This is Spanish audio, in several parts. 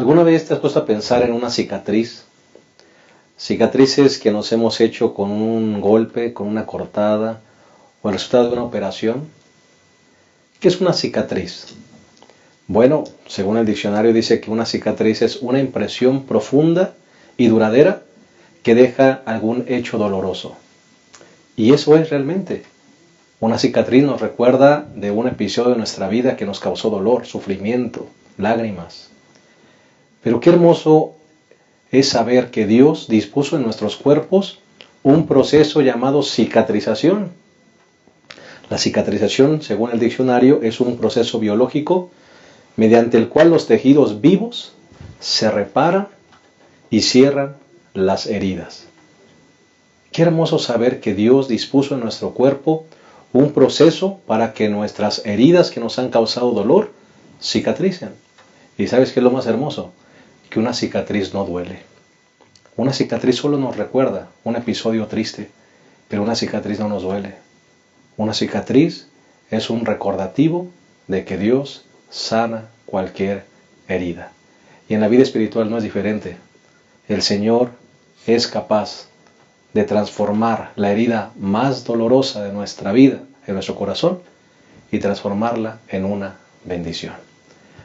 ¿Alguna vez te has puesto a pensar en una cicatriz? Cicatrices que nos hemos hecho con un golpe, con una cortada o el resultado de una operación. ¿Qué es una cicatriz? Bueno, según el diccionario dice que una cicatriz es una impresión profunda y duradera que deja algún hecho doloroso. Y eso es realmente. Una cicatriz nos recuerda de un episodio de nuestra vida que nos causó dolor, sufrimiento, lágrimas. Pero qué hermoso es saber que Dios dispuso en nuestros cuerpos un proceso llamado cicatrización. La cicatrización, según el diccionario, es un proceso biológico mediante el cual los tejidos vivos se reparan y cierran las heridas. Qué hermoso saber que Dios dispuso en nuestro cuerpo un proceso para que nuestras heridas que nos han causado dolor cicatricen. ¿Y sabes qué es lo más hermoso? Que una cicatriz no duele. Una cicatriz solo nos recuerda un episodio triste, pero una cicatriz no nos duele. Una cicatriz es un recordativo de que Dios sana cualquier herida. Y en la vida espiritual no es diferente. El Señor es capaz de transformar la herida más dolorosa de nuestra vida, de nuestro corazón, y transformarla en una bendición.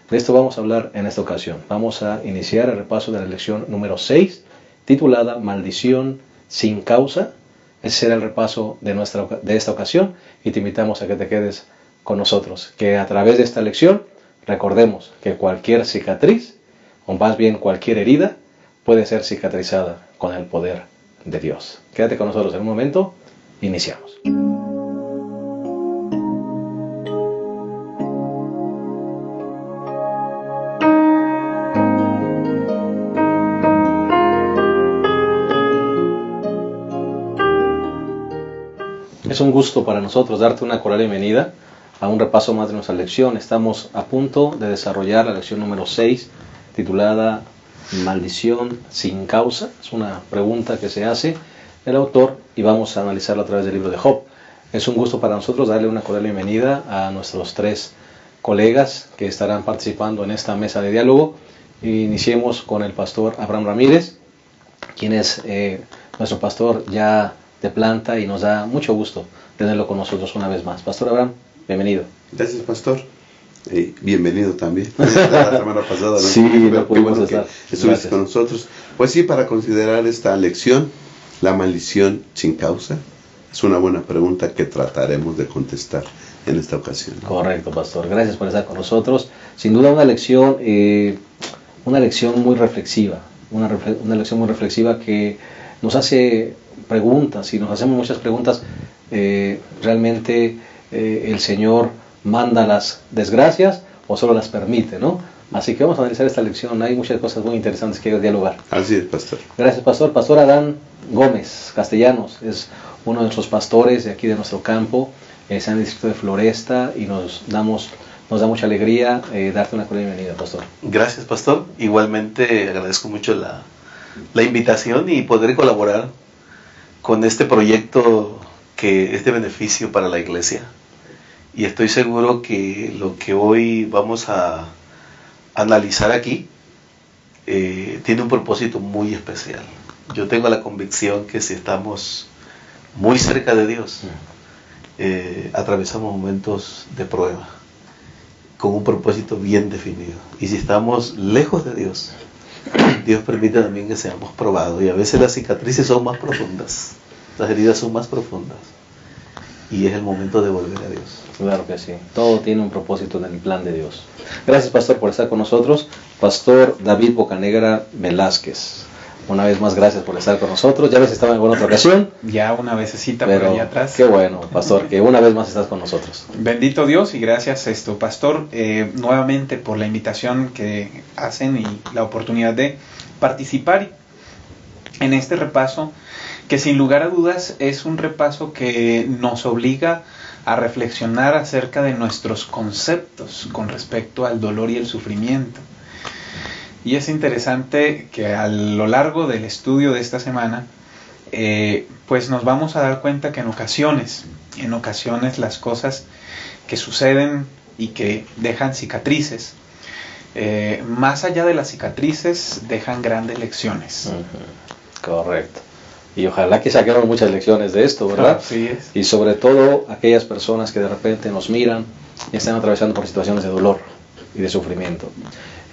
De esto vamos a hablar en esta ocasión. Vamos a iniciar el repaso de la lección número 6, titulada Maldición sin causa. Ese será el repaso de esta ocasión y te invitamos a que te quedes con nosotros. Que a través de esta lección recordemos que cualquier cicatriz, o más bien cualquier herida, puede ser cicatrizada con el poder de Dios. Quédate con nosotros en un momento. Iniciamos. Es un gusto para nosotros darte una cordial bienvenida a un repaso más de nuestra lección. Estamos a punto de desarrollar la lección número 6, titulada Maldición sin causa. Es una pregunta que se hace el autor y vamos a analizarla a través del libro de Job. Es un gusto para nosotros darle una cordial bienvenida a nuestros 3 colegas que estarán participando en esta mesa de diálogo. Iniciemos con el pastor Abraham Ramírez, quien es nuestro pastor ya de planta y nos da mucho gusto tenerlo con nosotros una vez más. Pastor Abraham, bienvenido. Gracias, pastor. Bienvenido también. La semana pasada, ¿no? Sí, no pudimos estar. Estuviste con nosotros. Pues sí, para considerar esta lección, la maldición sin causa, es una buena pregunta que trataremos de contestar en esta ocasión. Correcto, pastor. Gracias por estar con nosotros. Sin duda una lección muy reflexiva, una lección muy reflexiva que nos hace preguntas y nos hacemos muchas preguntas. Realmente el Señor manda las desgracias o solo las permite, ¿no? Así que vamos a analizar esta lección. Hay muchas cosas muy interesantes que dialogar. Así es, pastor. Gracias, pastor. Pastor Adán Gómez Castellanos es uno de nuestros pastores de aquí de nuestro campo, está en el distrito de Floresta y nos da mucha alegría darte una cordial bienvenida, pastor. Gracias, pastor. Igualmente agradezco mucho la invitación y poder colaborar con este proyecto que es de beneficio para la iglesia. Y estoy seguro que lo que hoy vamos a analizar aquí tiene un propósito muy especial. Yo tengo la convicción que si estamos muy cerca de Dios, atravesamos momentos de prueba con un propósito bien definido. Y si estamos lejos de Dios, Dios permite también que seamos probados. Y a veces las cicatrices son más profundas, las heridas son más profundas. Y es el momento de volver a Dios. Claro que sí. Todo tiene un propósito en el plan de Dios. Gracias, pastor, por estar con nosotros. Pastor David Bocanegra Velázquez. Una vez más, gracias por estar con nosotros. Ya ves, estaba en alguna otra ocasión. Ya una vecesita por allá atrás. Qué bueno, pastor, que una vez más estás con nosotros. Bendito Dios y gracias, pastor, nuevamente por la invitación que hacen y la oportunidad de participar en este repaso, que sin lugar a dudas es un repaso que nos obliga a reflexionar acerca de nuestros conceptos con respecto al dolor y el sufrimiento. Y es interesante que a lo largo del estudio de esta semana, pues nos vamos a dar cuenta que en ocasiones las cosas que suceden y que dejan cicatrices, más allá de las cicatrices, dejan grandes lecciones. Correcto. Y ojalá que saquemos muchas lecciones de esto, ¿verdad? Así es. Y sobre todo aquellas personas que de repente nos miran y están atravesando por situaciones de dolor y de sufrimiento.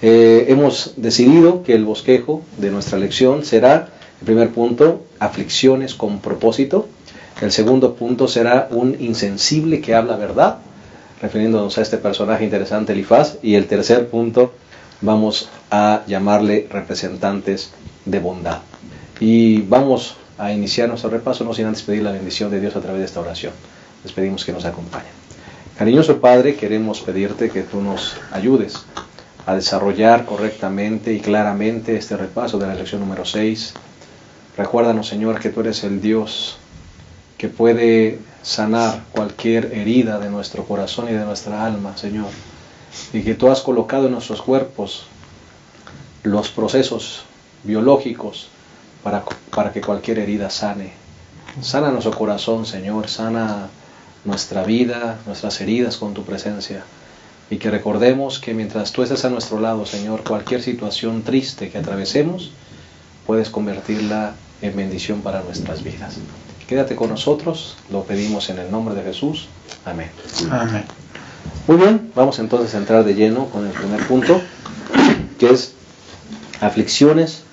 Hemos decidido que el bosquejo de nuestra lección será, el primer punto, aflicciones con propósito. El segundo punto será un insensible que habla verdad, refiriéndonos a este personaje interesante, Elifaz. Y el tercer punto, vamos a llamarle representantes de bondad. Y vamos a iniciar nuestro repaso, no sin antes pedir la bendición de Dios a través de esta oración. Les pedimos que nos acompañen. Cariñoso Padre, queremos pedirte que tú nos ayudes a desarrollar correctamente y claramente este repaso de la lección número 6. Recuérdanos, Señor, que tú eres el Dios que puede sanar cualquier herida de nuestro corazón y de nuestra alma, Señor. Y que tú has colocado en nuestros cuerpos los procesos biológicos para que cualquier herida sane. Sana nuestro corazón, Señor, sana nuestra vida, nuestras heridas con tu presencia. Y que recordemos que mientras tú estés a nuestro lado, Señor, cualquier situación triste que atravesemos, puedes convertirla en bendición para nuestras vidas. Quédate con nosotros, lo pedimos en el nombre de Jesús. Amén. Amén. Muy bien, vamos entonces a entrar de lleno con el primer punto, que es aflicciones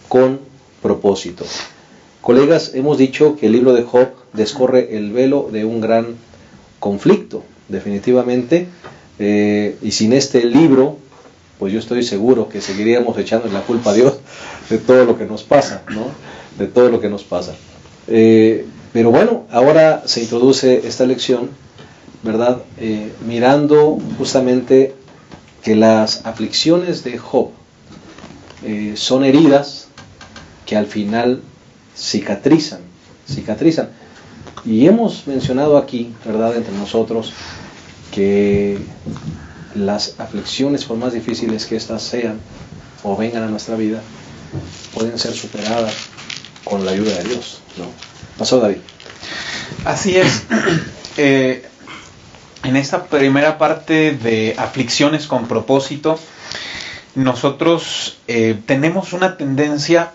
con propósito. Colegas, hemos dicho que el libro de Job descorre el velo de un gran conflicto, definitivamente, y sin este libro, pues yo estoy seguro que seguiríamos echando la culpa a Dios de todo lo que nos pasa, ¿no? De todo lo que nos pasa. Pero bueno, ahora se introduce esta lección, ¿verdad? Mirando justamente que las aflicciones de Job son heridas que al final cicatrizan. Y hemos mencionado aquí, ¿verdad?, entre nosotros, que las aflicciones, por más difíciles que éstas sean o vengan a nuestra vida, pueden ser superadas con la ayuda de Dios, ¿no? Pasó David. Así es. En esta primera parte de aflicciones con propósito, nosotros tenemos una tendencia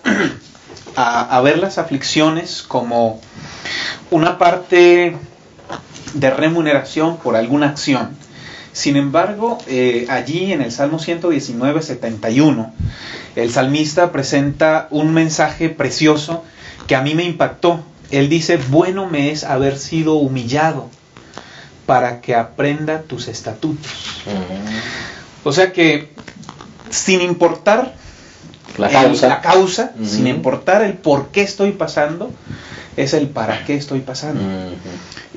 a ver las aflicciones como una parte de remuneración por alguna acción. Sin embargo, allí en el Salmo 119, 71, el salmista presenta un mensaje precioso que a mí me impactó. Él dice: bueno me es haber sido humillado para que aprenda tus estatutos. O sea que, sin importar la causa, sin importar el por qué estoy pasando, es el para qué estoy pasando.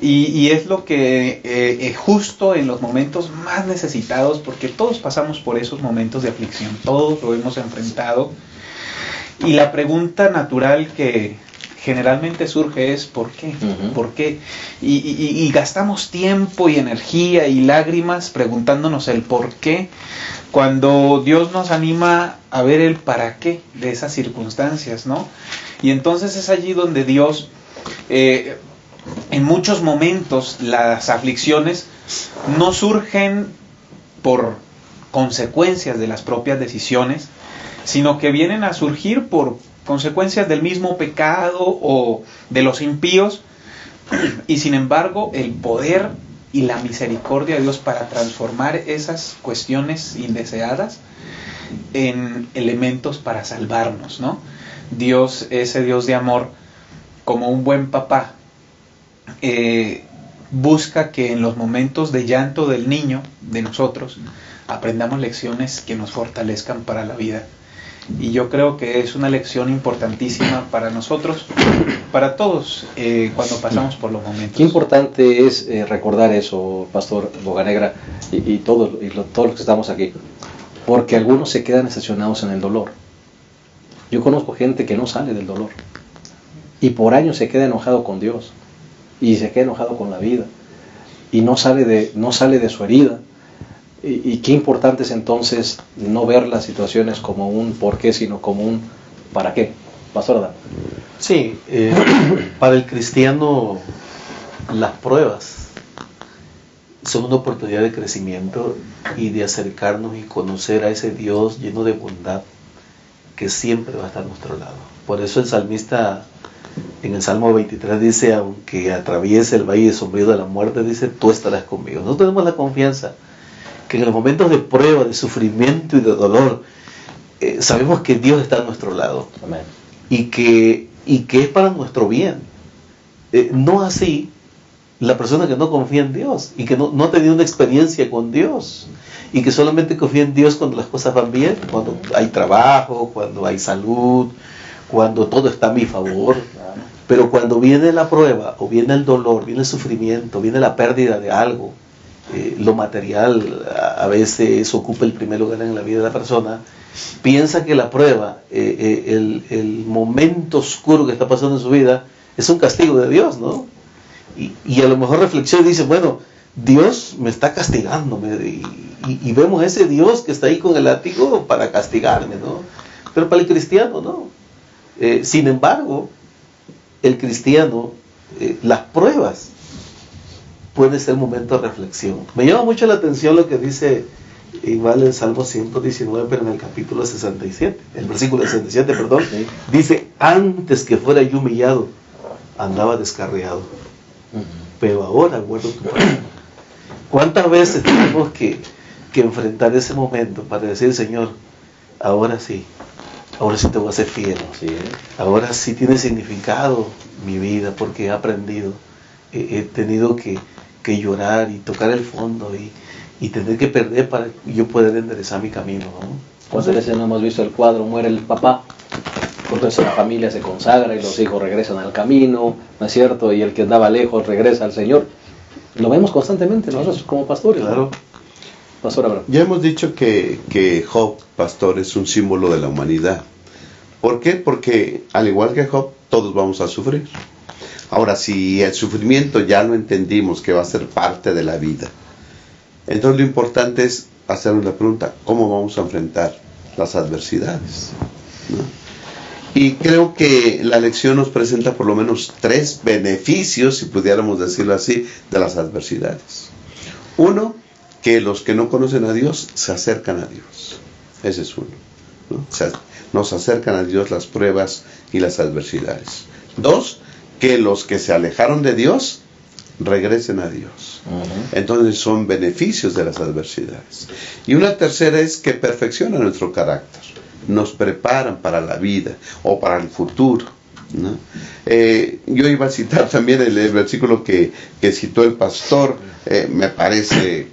Y es lo que justo en los momentos más necesitados, porque todos pasamos por esos momentos de aflicción, todos lo hemos enfrentado, y la pregunta natural que generalmente surge es ¿por qué? ¿Por qué? Y gastamos tiempo y energía y lágrimas preguntándonos el por qué, cuando Dios nos anima a ver el para qué de esas circunstancias, ¿no? Y entonces es allí donde Dios, en muchos momentos, las aflicciones no surgen por consecuencias de las propias decisiones, sino que vienen a surgir por consecuencias del mismo pecado o de los impíos, y sin embargo el poder y la misericordia de Dios para transformar esas cuestiones indeseadas en elementos para salvarnos, ¿no? Dios, ese Dios de amor, como un buen papá, busca que en los momentos de llanto del niño, de nosotros, aprendamos lecciones que nos fortalezcan para la vida. Y yo creo que es una lección importantísima para nosotros, para todos, cuando pasamos por los momentos. Qué importante es recordar eso, Pastor Bocanegra, y todos los que estamos aquí, porque algunos se quedan estacionados en el dolor. Yo conozco gente que no sale del dolor y por años se queda enojado con Dios y se queda enojado con la vida y no sale de su herida. Y qué importante es entonces no ver las situaciones como un por qué, sino como un para qué. Pastor Adán. Sí, para el cristiano las pruebas son una oportunidad de crecimiento y de acercarnos y conocer a ese Dios lleno de bondad que siempre va a estar a nuestro lado. Por eso el salmista en el Salmo 23 dice, aunque atraviese el valle sombrío de la muerte, dice, tú estarás conmigo. Nosotros tenemos la confianza que en los momentos de prueba, de sufrimiento y de dolor, sabemos que Dios está a nuestro lado. Amén. Y que es para nuestro bien. No así la persona que no confía en Dios y que no ha tenido una experiencia con Dios y que solamente confía en Dios cuando las cosas van bien, cuando hay trabajo, cuando hay salud, cuando todo está a mi favor. Pero cuando viene la prueba o viene el dolor, viene el sufrimiento, viene la pérdida de algo, lo material a veces ocupa el primer lugar en la vida de la persona, piensa que la prueba, el momento oscuro que está pasando en su vida es un castigo de Dios, ¿no? Y a lo mejor reflexiona y dice, bueno, Dios me está castigando, y vemos a ese Dios que está ahí con el látigo para castigarme, ¿no? Pero para el cristiano no. Sin embargo, el cristiano, las pruebas pueden ser momento de reflexión. Me llama mucho la atención lo que dice igual en Salmo 119, pero en el capítulo 67, el versículo 67, perdón, dice, antes que fuera yo humillado, andaba descarriado, pero ahora guardo tu palabra. ¿Cuántas veces tenemos que enfrentar ese momento para decir, Señor, ahora sí te voy a ser fiel, ahora sí tiene significado mi vida, porque he aprendido, he tenido que llorar y tocar el fondo y tener que perder para yo poder enderezar mi camino, ¿no? ¿Cuántas veces no hemos visto el cuadro, muere el papá, entonces la familia se consagra y los hijos regresan al camino, ¿no es cierto? Y el que andaba lejos regresa al Señor. Lo vemos constantemente nosotros como pastores. Claro. ¿No? Pastor Abraham. Ya hemos dicho que Job, pastor, es un símbolo de la humanidad. ¿Por qué? Porque al igual que Job, todos vamos a sufrir. Ahora, si el sufrimiento ya lo entendimos que va a ser parte de la vida, entonces lo importante es hacernos la pregunta, ¿cómo vamos a enfrentar las adversidades? ¿No? Y creo que la lección nos presenta por lo menos 3 beneficios, si pudiéramos decirlo así, de las adversidades. Uno, que los que no conocen a Dios se acercan a Dios. Ese es uno, ¿no? O sea, nos acercan a Dios las pruebas y las adversidades. 2, que los que se alejaron de Dios regresen a Dios. Entonces son beneficios de las adversidades. Y una tercera es que perfecciona nuestro carácter, nos preparan para la vida o para el futuro, ¿no? Yo iba a citar también el versículo que citó el pastor, me parece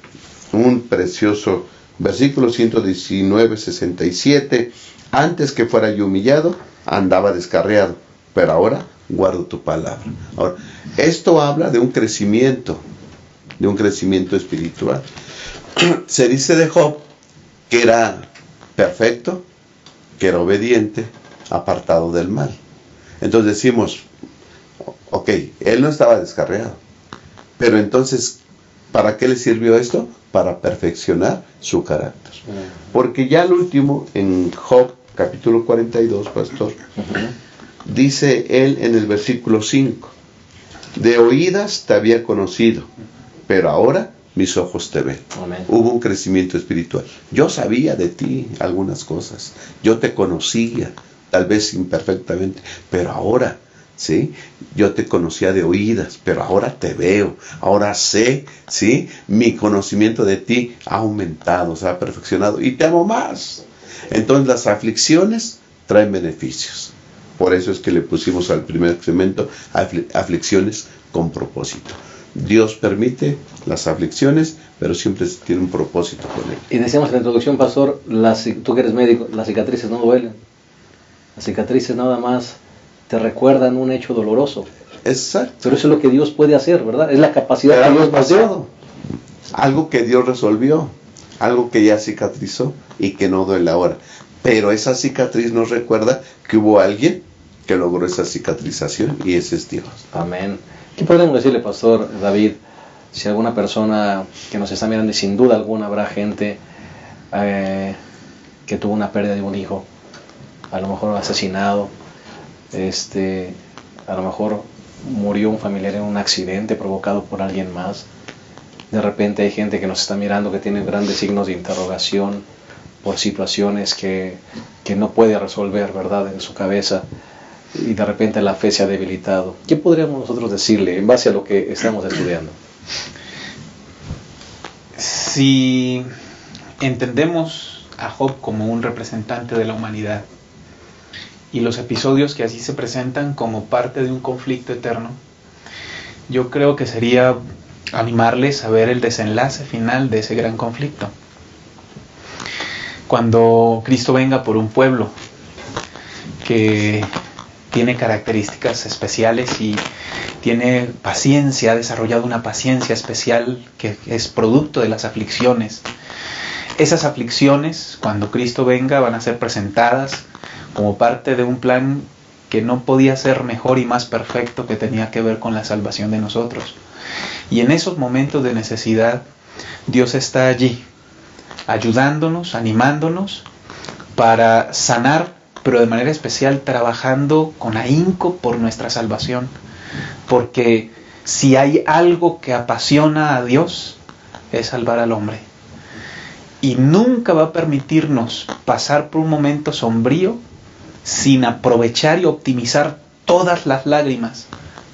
un precioso versículo 119:67. Antes que fuera yo humillado, andaba descarriado, pero ahora guardo tu palabra. Ahora, esto habla de un crecimiento espiritual. Se dice de Job que era perfecto, que era obediente, apartado del mal. Entonces decimos, ok, él no estaba descarriado, pero entonces, ¿para qué le sirvió esto? Para perfeccionar su carácter. Porque ya al último, en Job capítulo 42, pastor, dice él en el versículo 5, de oídas te había conocido, pero ahora mis ojos te ven. Amén. Hubo un crecimiento espiritual. Yo sabía de ti algunas cosas, yo te conocía, tal vez imperfectamente, pero ahora, ¿sí? Yo te conocía de oídas, pero ahora te veo, ahora sé, ¿sí? Mi conocimiento de ti ha aumentado, se ha perfeccionado y te amo más. Entonces las aflicciones traen beneficios. Por eso es que le pusimos al primer segmento aflicciones con propósito. Dios permite las aflicciones, pero siempre tiene un propósito con él. Y decíamos en la introducción, pastor, tú que eres médico, las cicatrices no duelen. Las cicatrices nada más te recuerdan un hecho doloroso. Exacto. Pero eso es lo que Dios puede hacer, ¿verdad? Es la capacidad que Dios nos dio. Algo que Dios resolvió, algo que ya cicatrizó y que no duele ahora. Pero esa cicatriz nos recuerda que hubo alguien que logró esa cicatrización y ese es Dios. Amén. ¿Qué podemos decirle, pastor David, si alguna persona que nos está mirando, y sin duda alguna habrá gente que tuvo una pérdida de un hijo, a lo mejor asesinado, a lo mejor murió un familiar en un accidente provocado por alguien más, De repente hay gente que nos está mirando que tiene grandes signos de interrogación por situaciones que no puede resolver, ¿verdad?, en su cabeza, y de repente la fe se ha debilitado. ¿Qué podríamos nosotros decirle en base a lo que estamos estudiando? Si entendemos a Job como un representante de la humanidad y los episodios que así se presentan como parte de un conflicto eterno, yo creo que sería animarles a ver el desenlace final de ese gran conflicto. Cuando Cristo venga por un pueblo que tiene características especiales y tiene paciencia, ha desarrollado una paciencia especial que es producto de las aflicciones. Esas aflicciones, cuando Cristo venga, van a ser presentadas como parte de un plan que no podía ser mejor y más perfecto, que tenía que ver con la salvación de nosotros. Y en esos momentos de necesidad, Dios está allí, ayudándonos, animándonos para sanar, pero de manera especial trabajando con ahínco por nuestra salvación. Porque si hay algo que apasiona a Dios, es salvar al hombre. Y nunca va a permitirnos pasar por un momento sombrío sin aprovechar y optimizar todas las lágrimas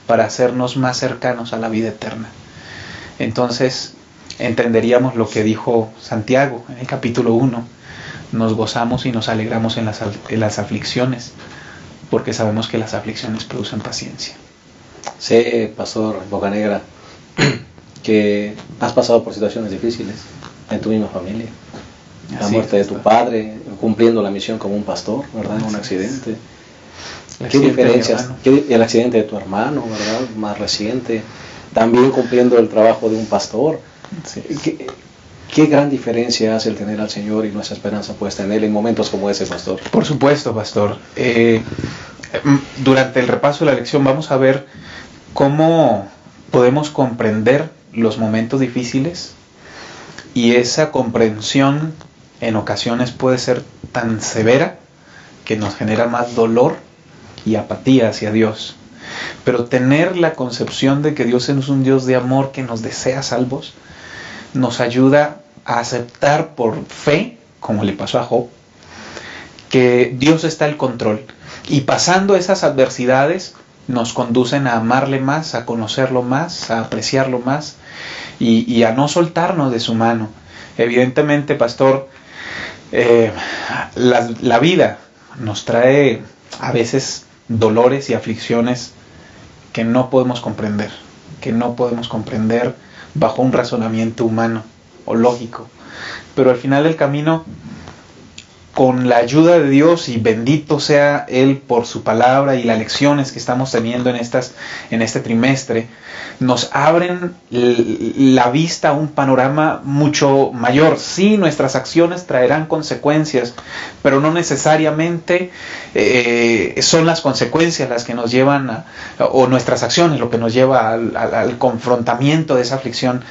para hacernos más cercanos a la vida eterna. Entonces entenderíamos lo que dijo Santiago en el capítulo 1. Nos gozamos y nos alegramos en las aflicciones, porque sabemos que las aflicciones producen paciencia. Sé, Pastor Bocanegra, que has pasado por situaciones difíciles en tu misma familia. La muerte de tu padre, cumpliendo la misión como un pastor, ¿verdad? En un accidente. ¿Qué diferencias? El accidente de tu hermano, ¿verdad? Más reciente. También cumpliendo el trabajo de un pastor. ¿Qué gran diferencia hace el tener al Señor y nuestra esperanza puesta en Él en momentos como ese, Pastor? Por supuesto, Pastor. Durante el repaso de la lección vamos a ver cómo podemos comprender los momentos difíciles, y esa comprensión en ocasiones puede ser tan severa que nos genera más dolor y apatía hacia Dios. Pero tener la concepción de que Dios es un Dios de amor que nos desea salvos nos ayuda a aceptar por fe, como le pasó a Job, que Dios está al control, y pasando esas adversidades nos conducen a amarle más, a conocerlo más, a apreciarlo más y a no soltarnos de su mano. Evidentemente, Pastor, la vida nos trae a veces dolores y aflicciones que no podemos comprender bajo un razonamiento humano o lógico. Pero al final del camino, con la ayuda de Dios, y bendito sea Él por su palabra y las lecciones que estamos teniendo en este trimestre, nos abren la vista a un panorama mucho mayor. Sí, nuestras acciones traerán consecuencias, pero no necesariamente son las consecuencias las que nos llevan o nuestras acciones lo que nos lleva al confrontamiento de esa aflicción.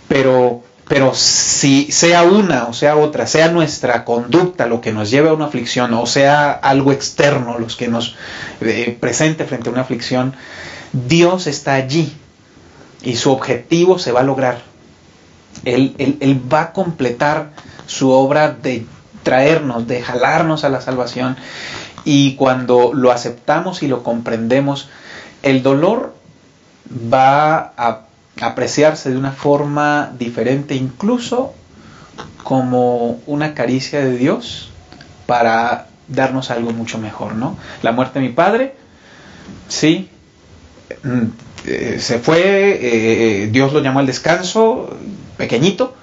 Pero si sea una o sea otra, sea nuestra conducta lo que nos lleve a una aflicción, o sea algo externo los que nos presente frente a una aflicción, Dios está allí y su objetivo se va a lograr. Él va a completar su obra de traernos, de jalarnos a la salvación, y cuando lo aceptamos y lo comprendemos, el dolor va a apreciarse de una forma diferente, incluso como una caricia de Dios para darnos algo mucho mejor, ¿no? La muerte de mi padre, sí, se fue, Dios lo llamó al descanso, pequeñito,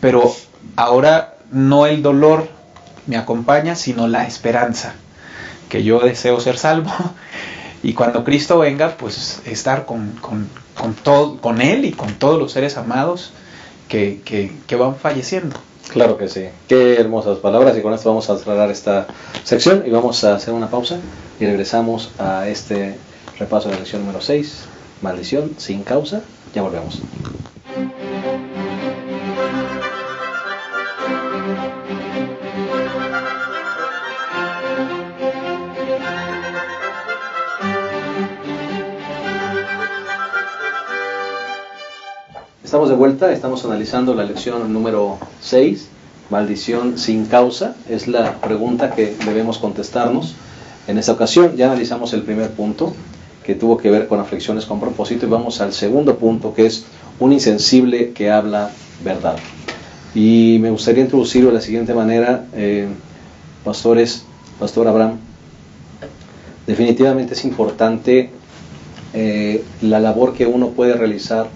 pero ahora no el dolor me acompaña, sino la esperanza, que yo deseo ser salvo, y cuando Cristo venga, pues estar con Él y con todos los seres amados que van falleciendo. Claro que sí. Qué hermosas palabras, y con esto vamos a cerrar esta sección y vamos a hacer una pausa y regresamos a este repaso de la lección número 6, maldición sin causa. Ya volvemos. Estamos de vuelta, estamos analizando la lección número 6, maldición sin causa, es la pregunta que debemos contestarnos. En esta ocasión ya analizamos el primer punto, que tuvo que ver con aflicciones con propósito, y vamos al segundo punto, que es un insensible que habla verdad. Y me gustaría introducirlo de la siguiente manera, Pastor Abraham. Definitivamente es importante la labor que uno puede realizar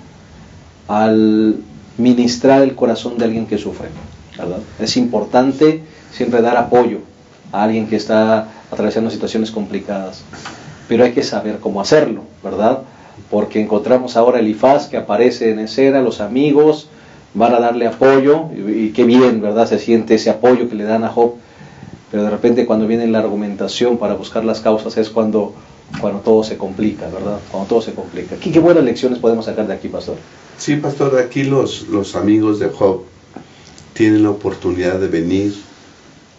al ministrar el corazón de alguien que sufre, ¿verdad? Es importante siempre dar apoyo a alguien que está atravesando situaciones complicadas, pero hay que saber cómo hacerlo, ¿verdad? Porque encontramos ahora a Elifaz que aparece en escena, los amigos van a darle apoyo, y qué bien, ¿verdad? Se siente ese apoyo que le dan a Job, pero de repente cuando viene la argumentación para buscar las causas es cuando todo se complica, ¿verdad? Cuando todo se complica. ¿Qué buenas lecciones podemos sacar de aquí, pastor? Sí, pastor, aquí los amigos de Job tienen la oportunidad de venir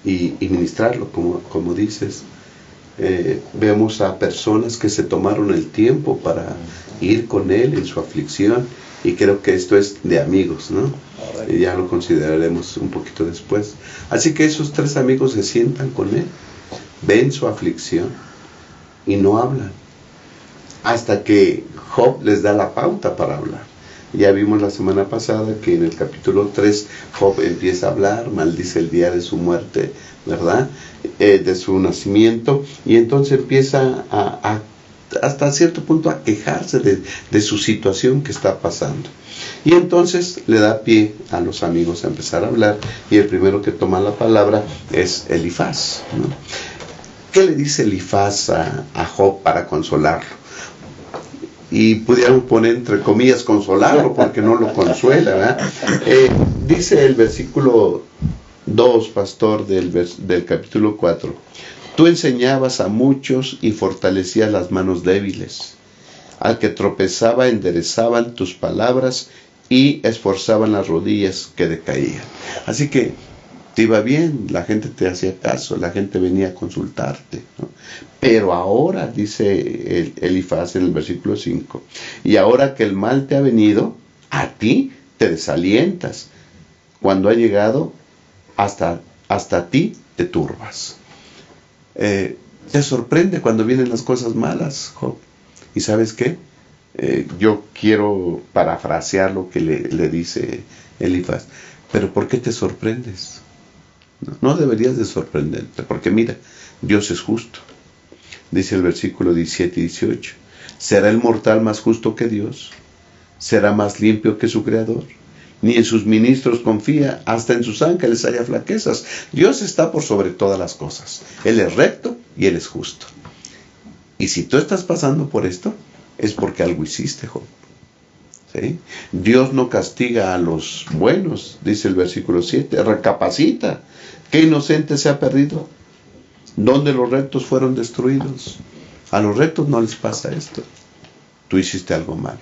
y ministrarlo, como dices. Vemos a personas que se tomaron el tiempo para ir con él en su aflicción, y creo que esto es de amigos, ¿no? Y ya lo consideraremos un poquito después. Así que esos 3 amigos se sientan con él, ven su aflicción y no hablan, hasta que Job les da la pauta para hablar. Ya vimos la semana pasada que en el capítulo 3 Job empieza a hablar, maldice el día de su muerte, ¿verdad? De su nacimiento, y entonces empieza hasta cierto punto a quejarse de su situación que está pasando. Y entonces le da pie a los amigos a empezar a hablar, y el primero que toma la palabra es Elifaz, ¿no? ¿Qué le dice Elifaz a Job para consolarlo? Y pudieron poner entre comillas consolarlo, porque no lo consuela, ¿verdad? Dice el versículo 2, pastor, del capítulo 4: tú enseñabas a muchos y fortalecías las manos débiles. Al que tropezaba enderezaban tus palabras y esforzaban las rodillas que decaían. Así que te iba bien, la gente te hacía caso, la gente venía a consultarte, ¿no? Pero ahora, dice Elifaz en el versículo 5, y ahora que el mal te ha venido, a ti te desalientas. Cuando ha llegado, hasta ti te turbas. Te sorprende cuando vienen las cosas malas, Job. ¿Y sabes qué? Yo quiero parafrasear lo que le dice Elifaz. Pero ¿por qué te sorprendes? No deberías de sorprenderte, porque mira, Dios es justo. Dice el versículo 17 y 18: ¿será el mortal más justo que Dios? ¿Será más limpio que su creador? Ni en sus ministros confía, hasta en sus ángeles haya flaquezas. Dios está por sobre todas las cosas. Él es recto y Él es justo. Y si tú estás pasando por esto, es porque algo hiciste, Job. ¿Sí? Dios no castiga a los buenos, dice el versículo 7, recapacita. ¿Qué inocente se ha perdido? ¿Dónde los rectos fueron destruidos? A los rectos no les pasa esto. Tú hiciste algo malo.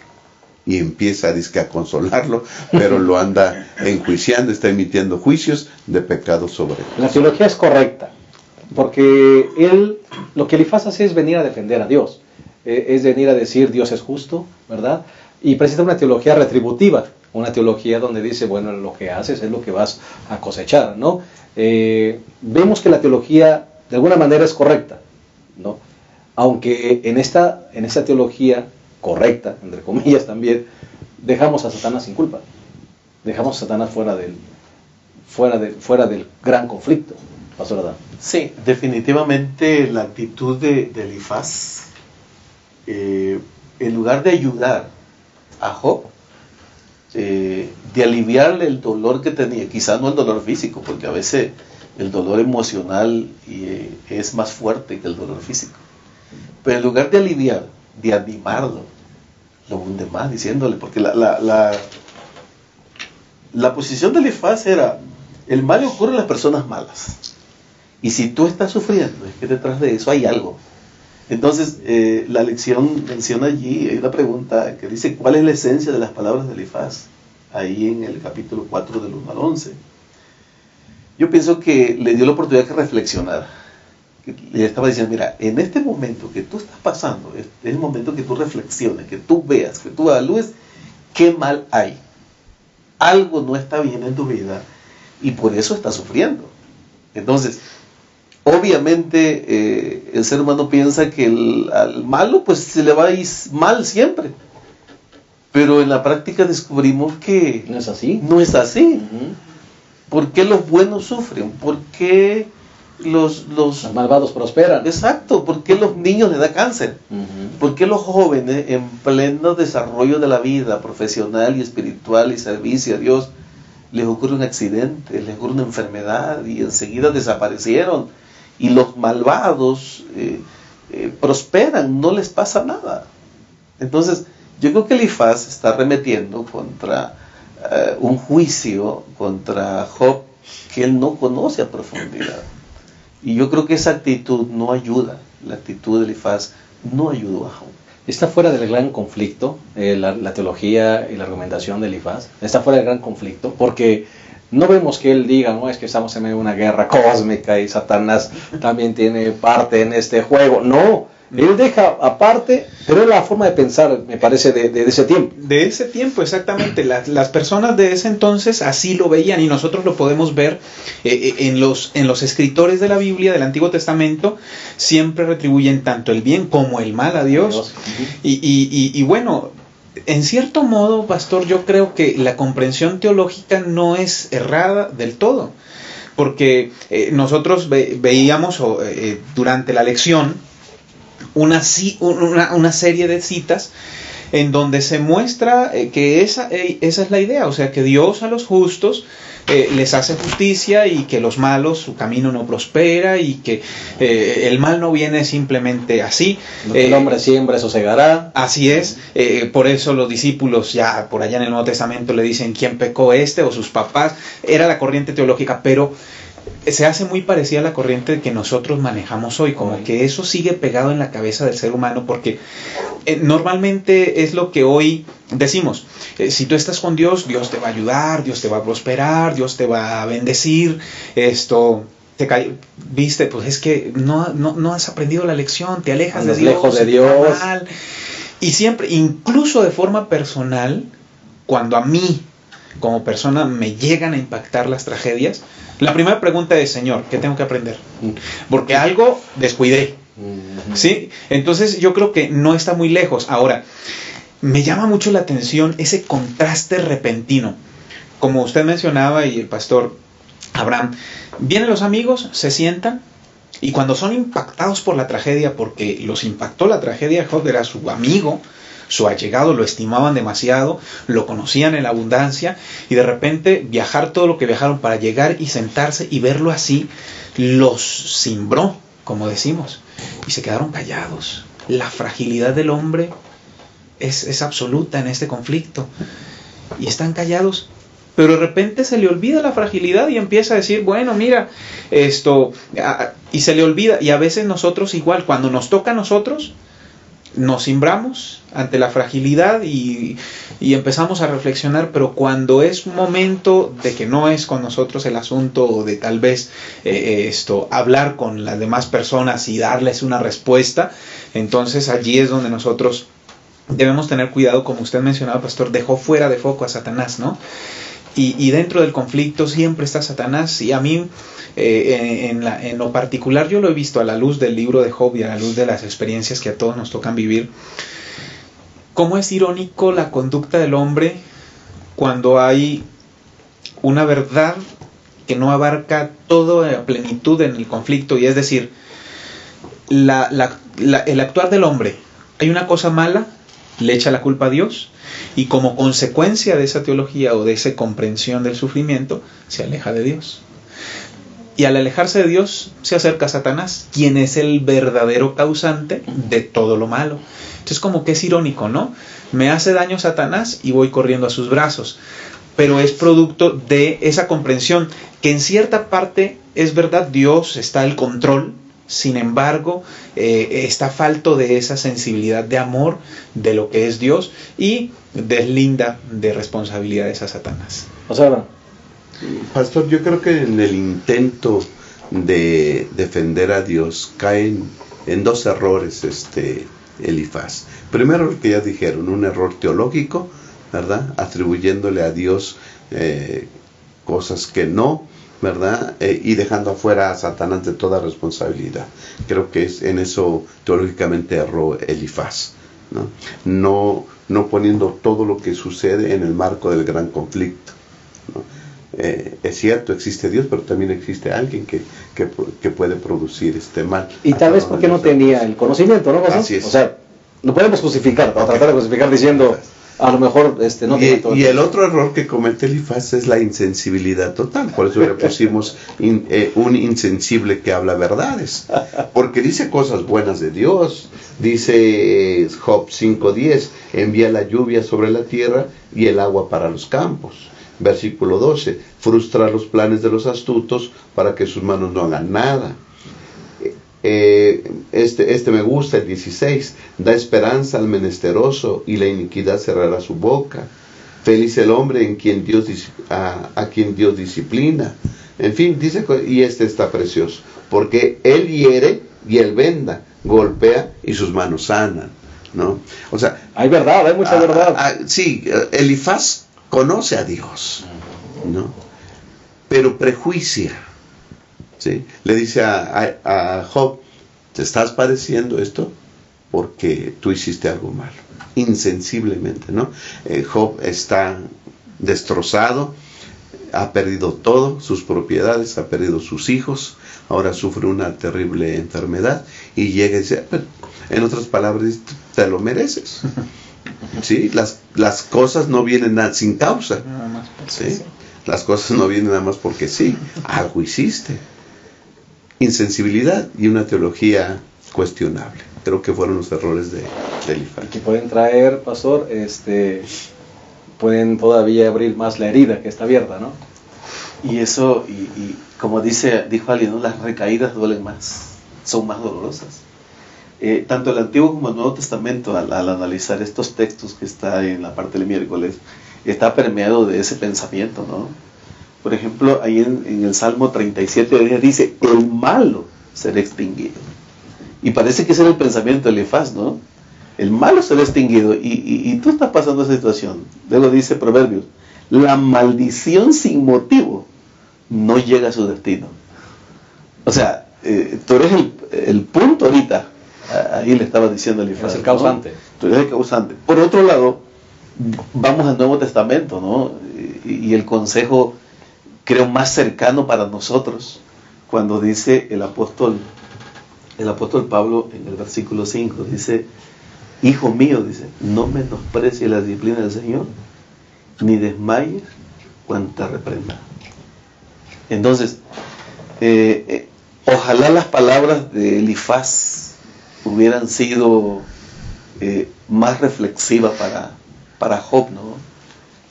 Y empieza a consolarlo, pero lo anda enjuiciando, está emitiendo juicios de pecado sobre él. La teología es correcta, porque lo que Elifaz hace es venir a defender a Dios, es venir a decir Dios es justo, ¿verdad? Y presenta una teología retributiva, una teología donde dice, bueno, lo que haces es lo que vas a cosechar, ¿no? Vemos que la teología de alguna manera es correcta, ¿no? Aunque en esta teología correcta, entre comillas también, dejamos a Satanás sin culpa, dejamos a Satanás fuera del gran conflicto, Pastor Adán. Sí, definitivamente la actitud de Elifaz, en lugar de ayudar a Job, de aliviarle el dolor que tenía, quizás no el dolor físico, porque a veces el dolor emocional es más fuerte que el dolor físico, pero en lugar de aliviar, de animarlo, lo hunde más diciéndole, porque la posición de Elifaz era: el mal ocurre a las personas malas, y si tú estás sufriendo, es que detrás de eso hay algo. Entonces la lección menciona allí, hay una pregunta que dice: ¿cuál es la esencia de las palabras de Elifaz? Ahí en el capítulo 4 del 1 al 11. Yo pienso que le dio la oportunidad de reflexionar. Le estaba diciendo: mira, en este momento que tú estás pasando, es el momento que tú reflexiones, que tú veas, que tú evalúes qué mal hay. algo no está bien en tu vida y por eso estás sufriendo. Entonces, obviamente el ser humano piensa que al malo pues se le va a ir mal siempre. Pero en la práctica descubrimos que ¿No es así? no es así. Ujú. ¿Por qué los buenos sufren? ¿Por qué los Los malvados prosperan. Exacto, ¿por qué los niños les da cáncer? Ujú. ¿Por qué los jóvenes en pleno desarrollo de la vida profesional y espiritual y servicio a Dios les ocurre un accidente, les ocurre una enfermedad y enseguida desaparecieron? Y los malvados prosperan, no les pasa nada. Entonces, yo creo que Elifaz está arremetiendo contra un juicio contra Job que él no conoce a profundidad. Y yo creo que esa actitud no ayuda. La actitud de Elifaz no ayudó a Job. Está fuera del gran conflicto, la teología y la argumentación de Elifaz. Está fuera del gran conflicto porque no vemos que él diga, no, es que estamos en medio de una guerra cósmica y Satanás también tiene parte en este juego. No, él deja aparte, pero es la forma de pensar, me parece, de ese tiempo. De ese tiempo, exactamente. Las personas de ese entonces así lo veían y nosotros lo podemos ver en los escritores de la Biblia, del Antiguo Testamento, siempre retribuyen tanto el bien como el mal a Dios. Y bueno, en cierto modo, pastor, yo creo que la comprensión teológica no es errada del todo. Porque nosotros veíamos durante la lección una serie de citas en donde se muestra que esa es la idea, o sea, que Dios a los justos les hace justicia y que los malos su camino no prospera y que el mal no viene simplemente así. Lo que el hombre siembra, eso segará. Así es, por eso los discípulos ya por allá en el Nuevo Testamento le dicen quién pecó o sus papás. Era la corriente teológica, pero se hace muy parecida a la corriente que nosotros manejamos hoy, como que eso sigue pegado en la cabeza del ser humano, porque normalmente es lo que hoy decimos, si tú estás con Dios, Dios te va a ayudar, Dios te va a prosperar, Dios te va a bendecir, viste, pues es que no has aprendido la lección, te alejas de Dios, lejos de Dios. Mal. Y siempre, incluso de forma personal, cuando a mí como persona me llegan a impactar las tragedias, la primera pregunta es, Señor, ¿qué tengo que aprender? Porque algo descuidé, ¿sí? Entonces yo creo que no está muy lejos. Ahora, me llama mucho la atención ese contraste repentino. Como usted mencionaba y el pastor Abraham, vienen los amigos, se sientan, y cuando son impactados por la tragedia, porque los impactó la tragedia, Job era su amigo, su allegado, lo estimaban demasiado, lo conocían en la abundancia, y de repente viajar todo lo que viajaron para llegar y sentarse y verlo así, los cimbró, como decimos, y se quedaron callados. La fragilidad del hombre es absoluta en este conflicto, y están callados. Pero de repente se le olvida la fragilidad y empieza a decir, bueno, mira, y se le olvida. Y a veces nosotros igual, cuando nos toca a nosotros, nos cimbramos ante la fragilidad y empezamos a reflexionar, pero cuando es un momento de que no es con nosotros el asunto, o de tal vez hablar con las demás personas y darles una respuesta, entonces allí es donde nosotros debemos tener cuidado, como usted mencionaba, pastor, dejó fuera de foco a Satanás, ¿no? Y dentro del conflicto siempre está Satanás, y a mí en lo particular yo lo he visto a la luz del libro de Job y a la luz de las experiencias que a todos nos tocan vivir, cómo es irónico la conducta del hombre cuando hay una verdad que no abarca toda la plenitud en el conflicto, y es decir, el actuar del hombre, hay una cosa mala, le echa la culpa a Dios, y como consecuencia de esa teología o de esa comprensión del sufrimiento, se aleja de Dios. Y al alejarse de Dios, se acerca a Satanás, quien es el verdadero causante de todo lo malo. Entonces como que es irónico, ¿no? Me hace daño Satanás y voy corriendo a sus brazos. Pero es producto de esa comprensión que en cierta parte es verdad, Dios está al control. Sin embargo, está falto de esa sensibilidad de amor de lo que es Dios y deslinda de responsabilidades a Satanás. O sea, pastor, yo creo que en el intento de defender a Dios caen en dos errores Elifaz. Primero, lo que ya dijeron, un error teológico, ¿verdad? Atribuyéndole a Dios cosas que no, ¿verdad? Y dejando afuera a Satanás de toda responsabilidad. Creo que en eso teológicamente erró Elifaz, ¿no? No poniendo todo lo que sucede en el marco del gran conflicto, ¿no? Es cierto, existe Dios, pero también existe alguien que puede producir este mal. Y tal vez porque no tenía el conocimiento, ¿no? Así es. O sea, lo podemos justificar, o tratar de justificar diciendo, a lo mejor no tiene todo. Y el otro error que comete Elifaz es la insensibilidad total. Por eso le pusimos un insensible que habla verdades. Porque dice cosas buenas de Dios. Dice Job 5:10, envía la lluvia sobre la tierra y el agua para los campos. Versículo 12, frustra los planes de los astutos para que sus manos no hagan nada. Este me gusta, el 16, da esperanza al menesteroso y la iniquidad cerrará su boca. Feliz el hombre en quien a quien Dios disciplina. En fin, dice, y este está precioso, porque él hiere y él venda, golpea y sus manos sanan, ¿no? O sea, hay verdad, hay mucha verdad. Sí, Elifaz conoce a Dios, ¿no? Pero prejuicia, ¿sí? Le dice a Job, te estás padeciendo esto porque tú hiciste algo malo, insensiblemente, ¿no? Job está destrozado, ha perdido todo, sus propiedades, ha perdido sus hijos, ahora sufre una terrible enfermedad y llega y dice, en otras palabras, te lo mereces. ¿Sí? Las cosas no vienen sin causa. Nada más ¿sí? Sí. Las cosas no vienen nada más porque sí. Algo hiciste. Insensibilidad y una teología cuestionable. Creo que fueron los errores de Elifaz. Que pueden traer, pastor, pueden todavía abrir más la herida que está abierta, ¿no? Y eso, y como dijo alguien, ¿no? Las recaídas duelen más, son más dolorosas. Tanto el Antiguo como el Nuevo Testamento, al analizar estos textos que está en la parte del miércoles, está permeado de ese pensamiento, ¿no? Por ejemplo, ahí en el Salmo 37 dice, el malo será extinguido. Y parece que ese era el pensamiento de Elifaz, ¿no? El malo será extinguido. Y tú estás pasando esa situación. Luego dice Proverbios, la maldición sin motivo no llega a su destino. O sea, tú eres el punto ahorita. Ahí le estaba diciendo Elifaz. Es el causante. ¿No? Tú eres el causante. Por otro lado, vamos al Nuevo Testamento, ¿no? Y el consejo, creo, más cercano para nosotros, cuando dice el apóstol Pablo en el versículo 5, dice, hijo mío, dice, no menosprecies la disciplina del Señor, ni desmayes cuando te reprenda. Entonces, ojalá las palabras de Elifaz hubieran sido más reflexivas para Job, ¿no?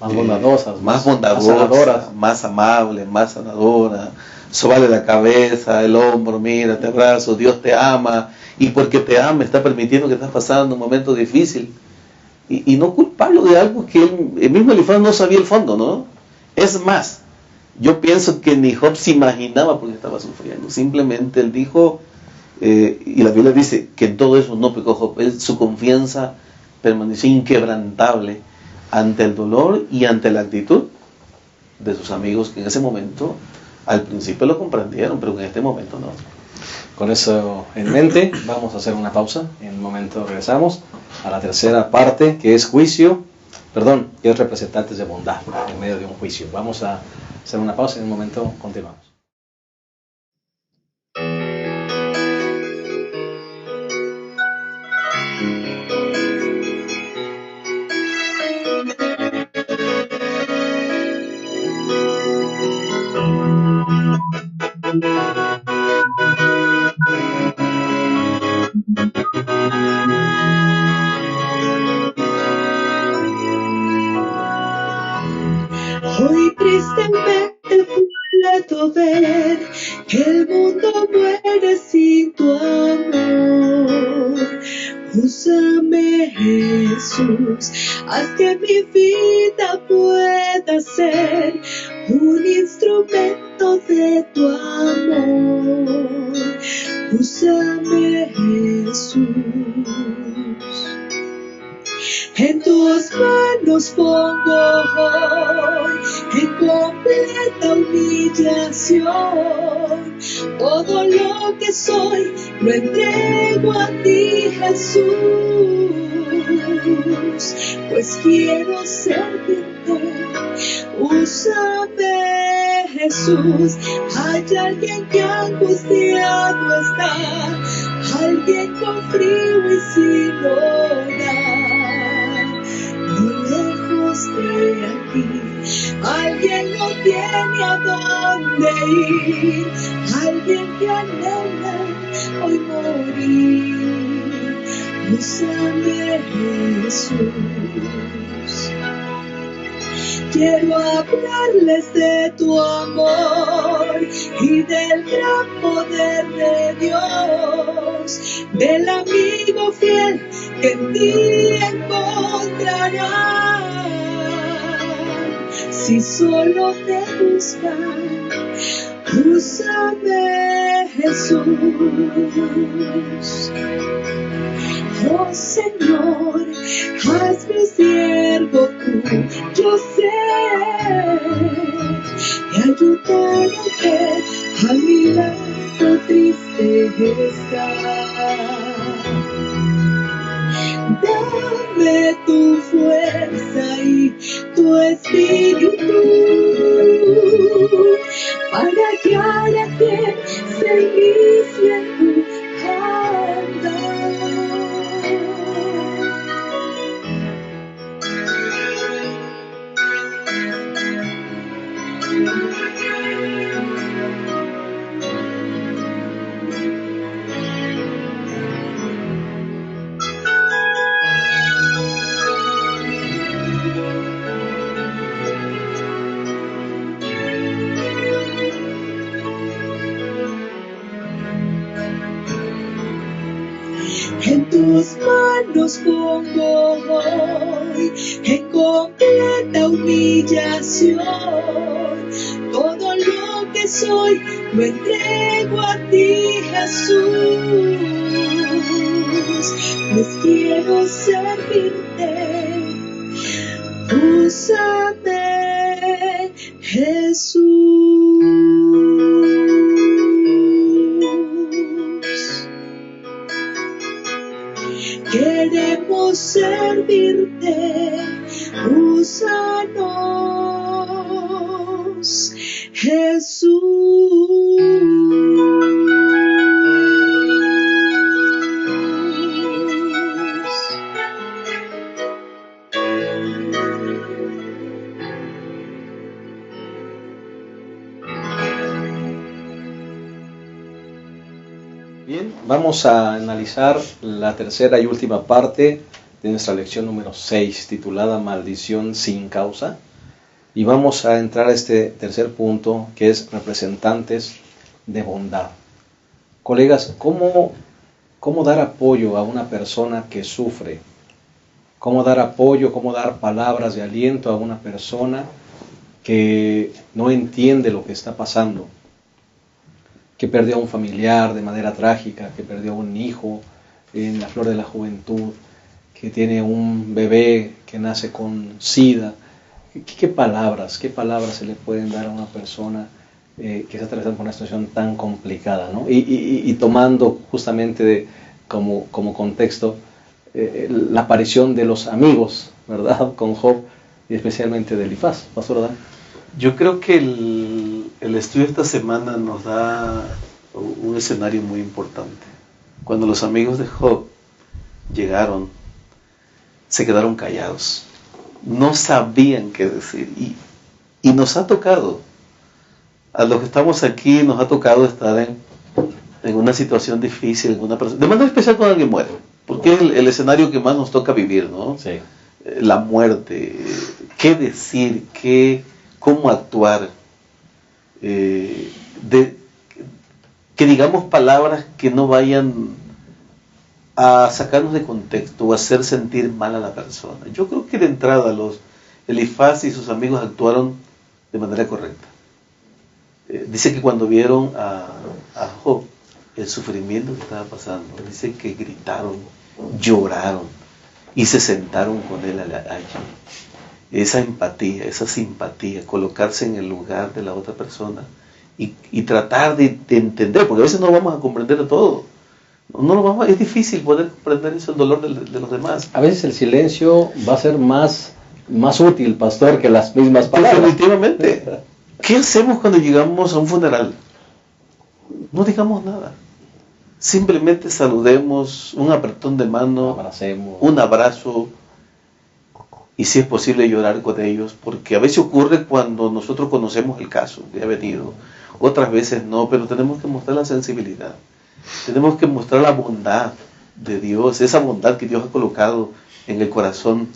Más bondadosas, más bondadoras, más amable, más sanadora. Sóbale la cabeza, el hombro, mira, te abrazo, Dios te ama, y porque te ama está permitiendo que estás pasando un momento difícil. Y no culparlo de algo que el mismo Elifaz no sabía el fondo, ¿no? Es más, yo pienso que ni Job se imaginaba por qué estaba sufriendo. Simplemente él dijo, y la Biblia dice que en todo eso no pecó Job. Su confianza permaneció inquebrantable ante el dolor y ante la actitud de sus amigos, que en ese momento, al principio lo comprendieron, pero en este momento no. Con eso en mente, vamos a hacer una pausa. En un momento regresamos a la tercera parte, que es que es representantes de bondad en medio de un juicio. Vamos a hacer una pausa y en un momento continuamos. Hoy tristemente puedo ver que el mundo muere sin tu amor. Úsame, Jesús, haz que mi vida pueda ser un instrumento de tu amor. Úsame, Jesús. En tus manos pongo hoy, en completa humillación. Todo lo que soy lo entrego a ti, Jesús, pues quiero servirte. Úsame, Jesús. Hay alguien que angustiado está, alguien con frío y sin hogar, no lejos de aquí. Alguien no tiene a dónde ir, alguien que anhela hoy morir. Úsame, Jesús. Quiero hablarles de tu amor y del gran poder de Dios, del amigo fiel que en ti encontrarán. Si solo te buscan, úsame, Jesús. Oh Señor, hazme siervo tú, yo sé, y ayúdame a mi lado triste estar. Dame tu fuerza y tu espíritu para guiar a quien se inicie en tu andar. En tus manos pongo hoy, en completa humillación, todo lo que soy lo entrego a ti, Jesús, pues quiero servirte. Úsame, Jesús. Queremos servirte, úsanos, Jesús. Bien, vamos a analizar la tercera y última parte de nuestra lección número 6, titulada Maldición sin causa. Y vamos a entrar a este tercer punto, que es representantes de bondad. Colegas, ¿cómo dar apoyo a una persona que sufre? ¿Cómo dar apoyo, cómo dar palabras de aliento a una persona que no entiende lo que está pasando? Que perdió a un familiar de manera trágica, que perdió a un hijo en la flor de la juventud, que tiene un bebé que nace con SIDA. ¿Qué palabras se le pueden dar a una persona que está atravesando por una situación tan complicada, ¿no? Y tomando justamente como contexto la aparición de los amigos, ¿verdad?, con Job, y especialmente de Elifaz. Pastor Adán. Yo creo que el estudio de esta semana nos da un escenario muy importante. Cuando los amigos de Job llegaron, se quedaron callados. No sabían qué decir. Y nos ha tocado, a los que estamos aquí, nos ha tocado estar en una situación difícil, de manera especial cuando alguien muere. Porque es el escenario que más nos toca vivir, ¿no? Sí. La muerte, qué decir, cómo actuar, que digamos palabras que no vayan a sacarnos de contexto o hacer sentir mal a la persona. Yo creo que de entrada Elifaz y sus amigos actuaron de manera correcta. Dice que cuando vieron a Job, el sufrimiento que estaba pasando, dice que gritaron, lloraron y se sentaron con él allí. esa empatía, esa simpatía, colocarse en el lugar de la otra persona y tratar de entender, porque a veces no vamos a comprender todo. Es difícil poder comprender el dolor de los demás. A veces el silencio va a ser más útil, pastor, que las mismas palabras. Definitivamente. ¿Qué hacemos cuando llegamos a un funeral? No digamos nada. Simplemente saludemos, un apretón de mano, abracemos, un abrazo, y si es posible llorar con ellos, porque a veces ocurre cuando nosotros conocemos el caso que ha venido, otras veces no, pero tenemos que mostrar la sensibilidad, tenemos que mostrar la bondad de Dios, esa bondad que Dios ha colocado en el corazón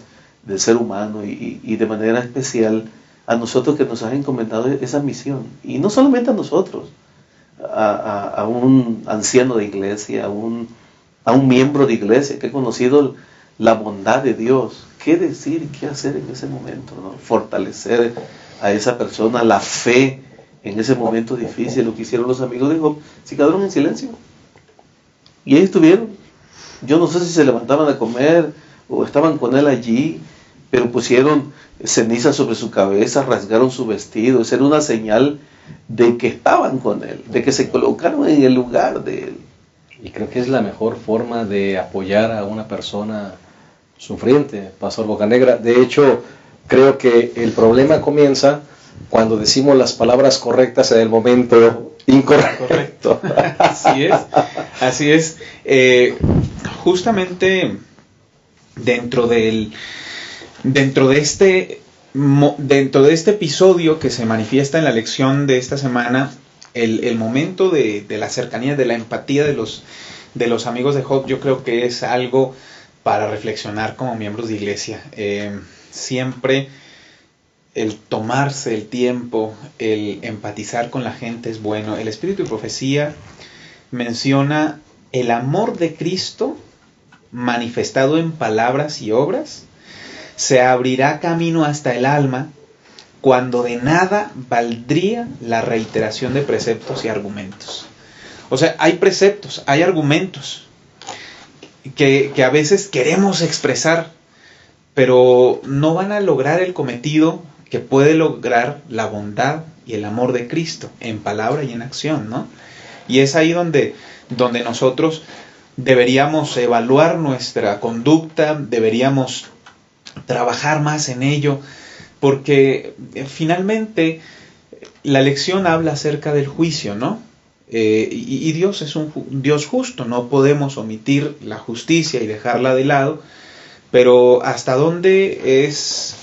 del ser humano y de manera especial a nosotros que nos han encomendado esa misión, y no solamente a nosotros, a un anciano de iglesia, a un miembro de iglesia que ha conocido la bondad de Dios. ¿Qué decir, qué hacer en ese momento, ¿no? Fortalecer a esa persona, la fe en ese momento difícil. Lo que hicieron los amigos de Job, se quedaron en silencio. Y ahí estuvieron. Yo no sé si se levantaban a comer o estaban con él allí, pero pusieron ceniza sobre su cabeza, rasgaron su vestido. Esa era una señal de que estaban con él, de que se colocaron en el lugar de él. Y creo que es la mejor forma de apoyar a una persona sufriente, Pastor Bocanegra. De hecho, creo que el problema comienza cuando decimos las palabras correctas en el momento incorrecto. Así es. Justamente dentro de este episodio que se manifiesta en la lección de esta semana, el momento de la cercanía, de la empatía de los amigos de Job, yo creo que es algo para reflexionar como miembros de iglesia. Siempre el tomarse el tiempo, el empatizar con la gente es bueno. El Espíritu de Profecía menciona el amor de Cristo manifestado en palabras y obras, se abrirá camino hasta el alma, cuando de nada valdría la reiteración de preceptos y argumentos. O sea, hay preceptos, hay argumentos que a veces queremos expresar, pero no van a lograr el cometido que puede lograr la bondad y el amor de Cristo en palabra y en acción, ¿no? Y es ahí donde nosotros deberíamos evaluar nuestra conducta, deberíamos trabajar más en ello, porque finalmente la lección habla acerca del juicio, ¿no? Y Dios es un Dios justo, no podemos omitir la justicia y dejarla de lado, pero hasta dónde es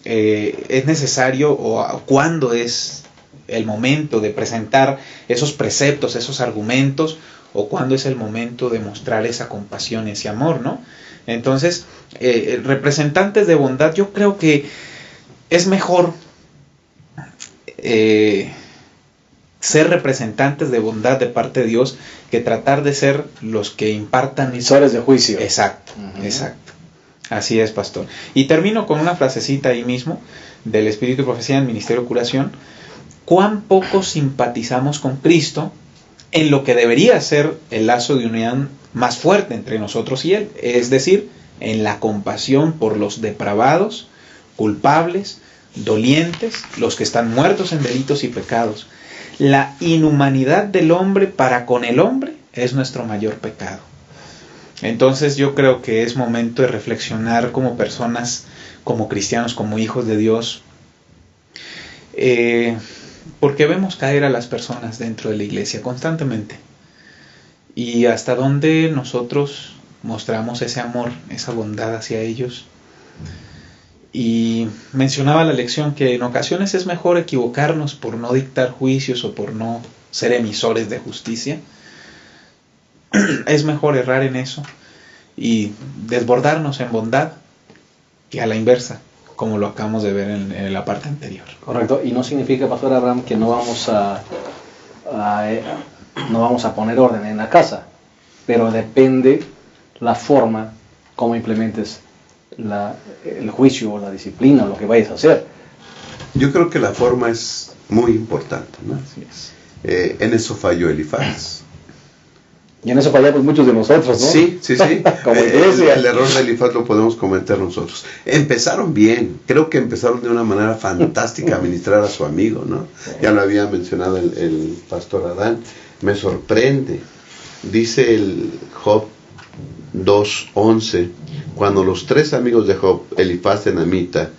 necesario o cuándo es el momento de presentar esos preceptos, esos argumentos, o cuándo es el momento de mostrar esa compasión, ese amor, ¿no? Entonces, representantes de bondad, yo creo que es mejor ser representantes de bondad de parte de Dios que tratar de ser los que impartan emisores de juicio. Exacto, exacto. Así es, pastor. Y termino con una frasecita ahí mismo del Espíritu de Profecía en el Ministerio de Curación. ¿Cuán poco simpatizamos con Cristo en lo que debería ser el lazo de unión más fuerte entre nosotros y Él? Es decir, en la compasión por los depravados, culpables, dolientes, los que están muertos en delitos y pecados. La inhumanidad del hombre para con el hombre es nuestro mayor pecado. Entonces yo creo que es momento de reflexionar como personas, como cristianos, como hijos de Dios, porque vemos caer a las personas dentro de la iglesia constantemente. Y hasta dónde nosotros mostramos ese amor, esa bondad hacia ellos. Y mencionaba la lección que en ocasiones es mejor equivocarnos por no dictar juicios o por no ser emisores de justicia. Es mejor errar en eso y desbordarnos en bondad que a la inversa, como lo acabamos de ver en la parte anterior. Correcto, y no significa, Pastor Abraham, que no vamos a poner orden en la casa, pero depende la forma como implementes el juicio o la disciplina o lo que vayas a hacer. Yo creo que la forma es muy importante, ¿no? Así es. En eso falló Elifaz. Y en eso fallamos muchos de nosotros, ¿no? Sí. Como iglesia. El error de Elifaz lo podemos cometer nosotros. Empezaron bien, creo que empezaron de una manera fantástica a ministrar a su amigo, ¿no? Ya lo había mencionado el pastor Adán. Me sorprende, dice el Job 2:11, cuando los 3 amigos de Job, Elifaz Tenamita,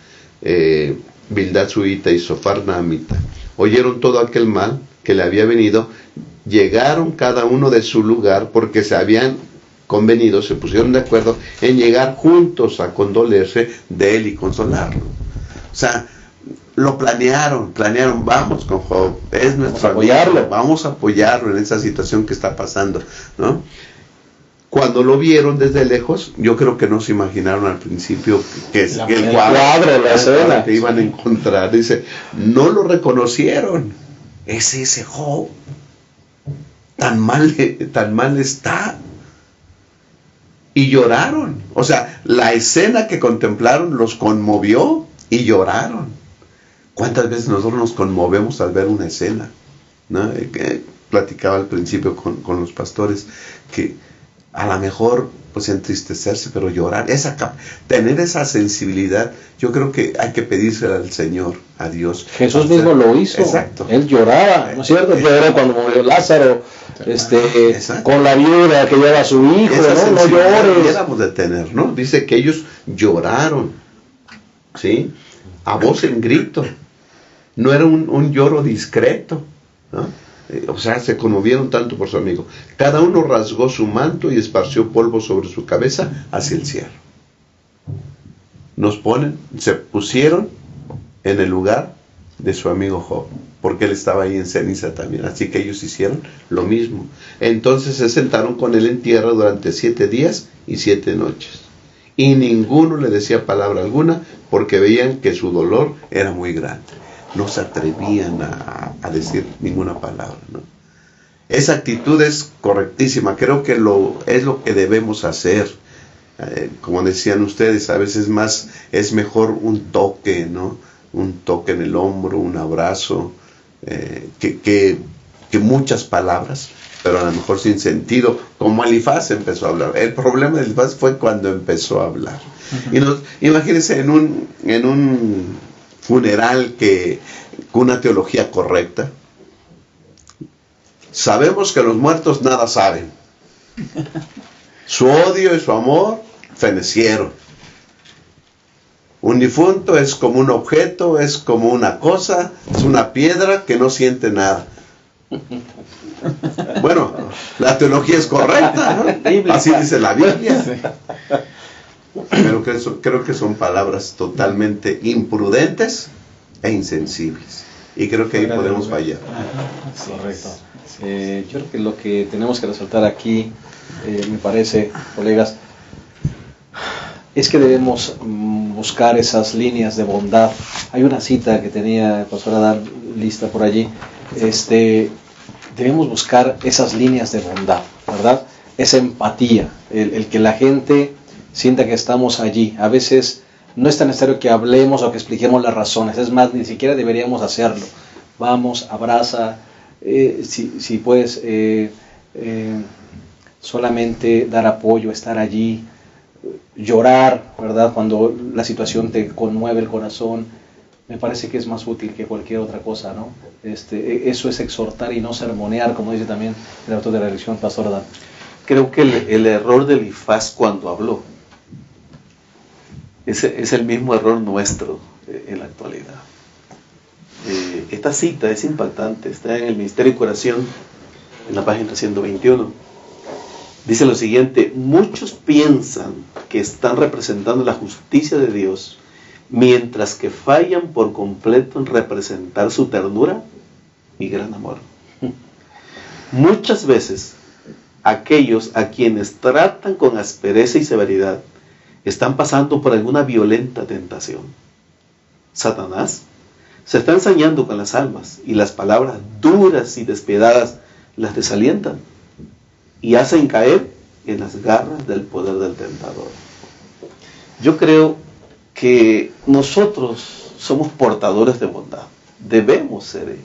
Bildad Suita y Sofar Naamita, oyeron todo aquel mal que le había venido, llegaron cada uno de su lugar porque se habían convenido, se pusieron de acuerdo en llegar juntos a condolerse de él y consolarlo. O sea, lo planearon, vamos con Job, es nuestro amigo, vamos a apoyarlo en esa situación que está pasando, ¿no? Cuando lo vieron desde lejos, yo creo que no se imaginaron al principio que el cuadro, la escena que iban a encontrar. Dice, no lo reconocieron. Es ese Job. Tan mal está. Y lloraron. O sea, la escena que contemplaron los conmovió y lloraron. ¿Cuántas veces nosotros nos conmovemos al ver una escena? ¿No? Platicaba al principio con los pastores que a lo mejor pues entristecerse, pero llorar, tener esa sensibilidad, yo creo que hay que pedírsela al Señor, a Dios. Jesús mismo lo hizo. Exacto. Él lloraba, ¿no es cierto? Lloró cuando murió Lázaro, con la viuda que lleva a su hijo, no llores. Debiéramos de tener, ¿no? Dice que ellos lloraron, ¿sí? A voz en grito. No era un lloro discreto, ¿no? O sea, se conmovieron tanto por su amigo. Cada uno rasgó su manto y esparció polvo sobre su cabeza hacia el cielo. Se pusieron en el lugar de su amigo Job, porque él estaba ahí en ceniza también. Así que ellos hicieron lo mismo. Entonces se sentaron con él en tierra durante 7 días y 7 noches. Y ninguno le decía palabra alguna, porque veían que su dolor era muy grande. No se atrevían a decir ninguna palabra, ¿no? Esa actitud es correctísima. Creo que es lo que debemos hacer. Como decían ustedes, a veces es mejor un toque, ¿no? Un toque en el hombro, un abrazo, que muchas palabras, pero a lo mejor sin sentido, como Elifaz empezó a hablar. El problema de Elifaz fue cuando empezó a hablar. Uh-huh. Y imagínense en un funeral con una teología correcta. Sabemos que los muertos nada saben. Su odio y su amor fenecieron. Un difunto es como un objeto, es como una cosa, es una piedra que no siente nada. Bueno, la teología es correcta, ¿no? Así dice la Biblia. Pero creo que son palabras totalmente imprudentes e insensibles. Y creo que ahí podemos fallar. Correcto. Yo creo que lo que tenemos que resaltar aquí, me parece, colegas, es que debemos buscar esas líneas de bondad. Hay una cita que tenía el pastor Adán lista por allí. Debemos buscar esas líneas de bondad, ¿verdad? Esa empatía, el que la gente sienta que estamos allí. A veces no es tan necesario que hablemos o que expliquemos las razones, es más, ni siquiera deberíamos hacerlo. Vamos, abraza, si puedes solamente dar apoyo, estar allí, llorar, ¿verdad? Cuando la situación te conmueve el corazón, me parece que es más útil que cualquier otra cosa, ¿no? Eso es exhortar y no sermonear, como dice también el autor de la lección, pastor Adán. Creo que el error de Elifaz cuando habló es el mismo error nuestro en la actualidad. Esta cita es impactante, está en el Ministerio de Curación, en la página 121. Dice lo siguiente: muchos piensan que están representando la justicia de Dios, mientras que fallan por completo en representar su ternura y gran amor. Muchas veces, aquellos a quienes tratan con aspereza y severidad están pasando por alguna violenta tentación. Satanás se está ensañando con las almas y las palabras duras y despiadadas las desalientan y hacen caer en las garras del poder del tentador. Yo creo que nosotros somos portadores de bondad, debemos ser,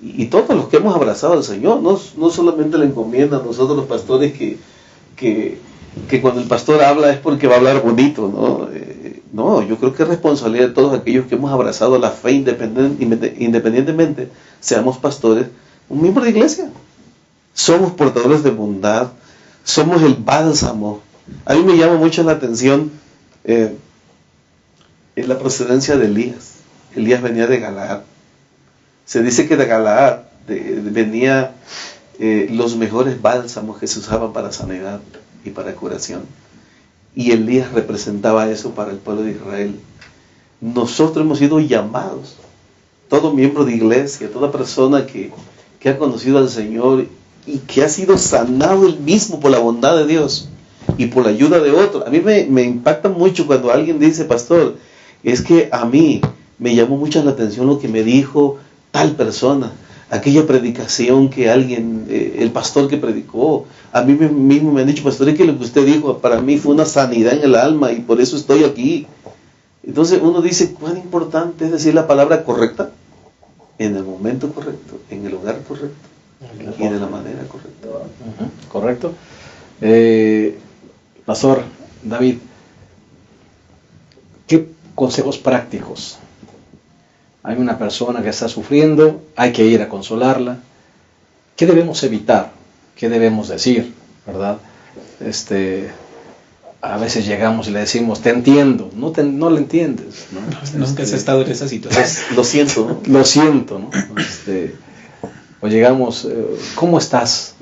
y todos los que hemos abrazado al Señor, no solamente la encomienda a nosotros los pastores que cuando el pastor habla es porque va a hablar bonito, ¿no? No, yo creo que es responsabilidad de todos aquellos que hemos abrazado la fe independientemente, seamos pastores, un miembro de iglesia. Somos portadores de bondad, somos el bálsamo. A mí me llama mucho la atención la procedencia de Elías. Elías venía de Galaad. Se dice que de Galaad venía los mejores bálsamos que se usaban para sanidad y para curación. Y Elías representaba eso para el pueblo de Israel. Nosotros hemos sido llamados, todo miembro de iglesia, toda persona que ha conocido al Señor y que ha sido sanado él mismo por la bondad de Dios y por la ayuda de otros. A mí me impacta mucho cuando alguien dice, pastor, es que a mí me llamó mucho la atención lo que me dijo tal persona, aquella predicación que alguien, el pastor que predicó. A mí mismo me han dicho, pastor, es que lo que usted dijo para mí fue una sanidad en el alma y por eso estoy aquí. Entonces uno dice, cuán importante es decir la palabra correcta en el momento correcto, en el lugar correcto y de la manera correcta. Correcto. Pastor David, ¿qué consejos prácticos? Hay una persona que está sufriendo, hay que ir a consolarla. ¿Qué debemos evitar? ¿Qué debemos decir? ¿Verdad? A veces llegamos y le decimos, te entiendo, no le entiendes, ¿no? Nunca has estado en esa situación. Lo siento, ¿no? Lo siento, ¿no? O llegamos, ¿cómo estás?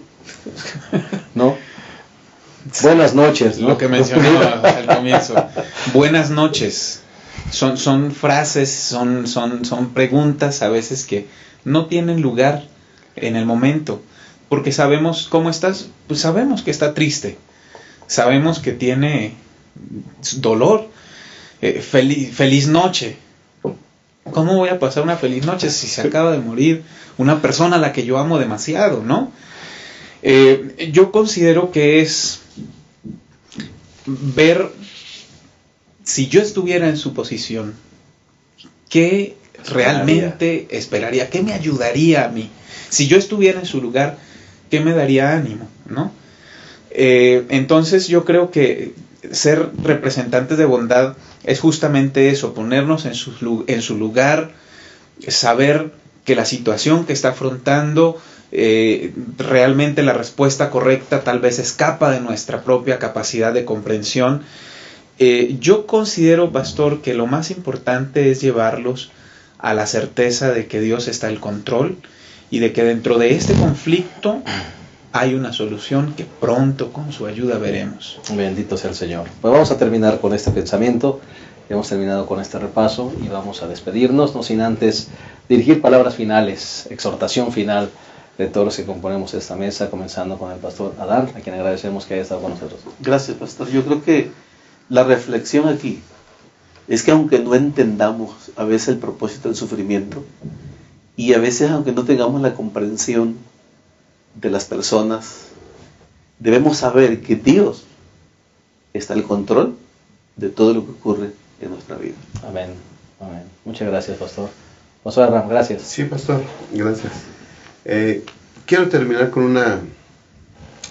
¿No? Buenas noches, ¿no? Lo que mencionaba al comienzo. Buenas noches. Son frases, son preguntas a veces que no tienen lugar en el momento. Porque sabemos cómo estás, pues sabemos que está triste. Sabemos que tiene dolor. Feliz noche. ¿Cómo voy a pasar una feliz noche si se acaba de morir una persona a la que yo amo demasiado, ¿no? Yo considero que es ver, si yo estuviera en su posición, ¿qué realmente esperaría? ¿Qué me ayudaría a mí? Si yo estuviera en su lugar, ¿qué me daría ánimo, ¿no? Entonces yo creo que ser representantes de bondad es justamente eso, ponernos en su lugar, saber que la situación que está afrontando, realmente la respuesta correcta tal vez escapa de nuestra propia capacidad de comprensión. Yo considero, pastor, que lo más importante es llevarlos a la certeza de que Dios está al control y de que dentro de este conflicto hay una solución que pronto con su ayuda veremos. Bendito sea el Señor. Pues vamos a terminar con este pensamiento. Hemos terminado con este repaso y vamos a despedirnos, no sin antes dirigir palabras finales, exhortación final de todos los que componemos esta mesa, comenzando con el pastor Adán, a quien agradecemos que haya estado con nosotros. Gracias, pastor. Yo creo que la reflexión aquí es que aunque no entendamos a veces el propósito del sufrimiento y a veces aunque no tengamos la comprensión de las personas, debemos saber que Dios está al control de todo lo que ocurre en nuestra vida. Amén. Amén. Muchas gracias, pastor. Pastor Abraham, gracias. Sí, pastor, gracias. Quiero terminar con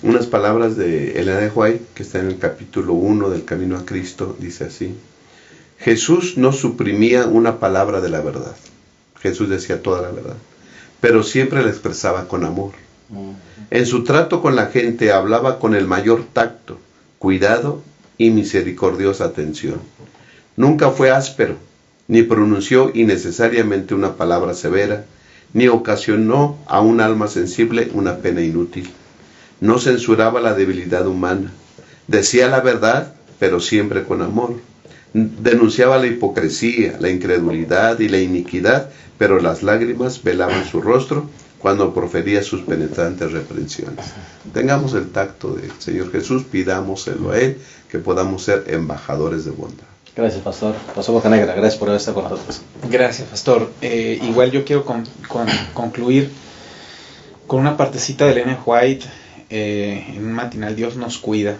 unas palabras de Elena de White, que está en el capítulo 1 del Camino a Cristo. Dice así: Jesús no suprimía una palabra de la verdad. Jesús decía toda la verdad, pero siempre la expresaba con amor. En su trato con la gente hablaba con el mayor tacto, cuidado y misericordiosa atención. Nunca fue áspero, ni pronunció innecesariamente una palabra severa, ni ocasionó a un alma sensible una pena inútil. No censuraba la debilidad humana. Decía la verdad, pero siempre con amor. Denunciaba la hipocresía, la incredulidad y la iniquidad, pero las lágrimas velaban su rostro cuando profería sus penetrantes reprensiones. Tengamos el tacto del Señor Jesús, pidámoselo a Él, que podamos ser embajadores de bondad. Gracias, pastor. Pastor Bocanegra, gracias por haber estado con nosotros. Gracias, pastor. Igual yo quiero concluir con una partecita de Elena White en un matinal, Dios nos cuida.